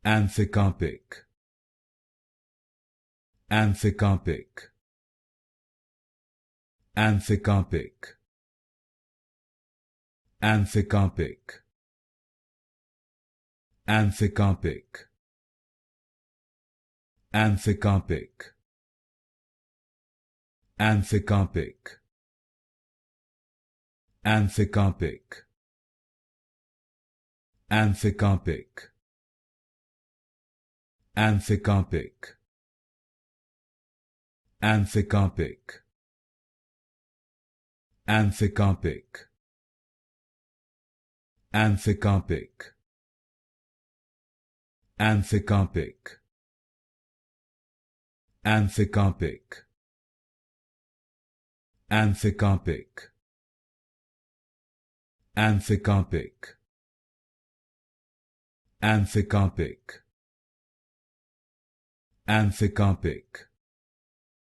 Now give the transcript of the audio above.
Amphicarpic, Amphicarpic, Amphicarpic, Amphicarpic, Amphicarpic, Amphicarpic, Amphicarpic, Amphicarpic, Amphicarpic, Amphicarpic, Amphicarpic, Amphicarpic, Amphicarpic, Amphicarpic, Amphicarpic, Amphicarpic, Amphicarpic, Amphicarpic, Amphicarpic,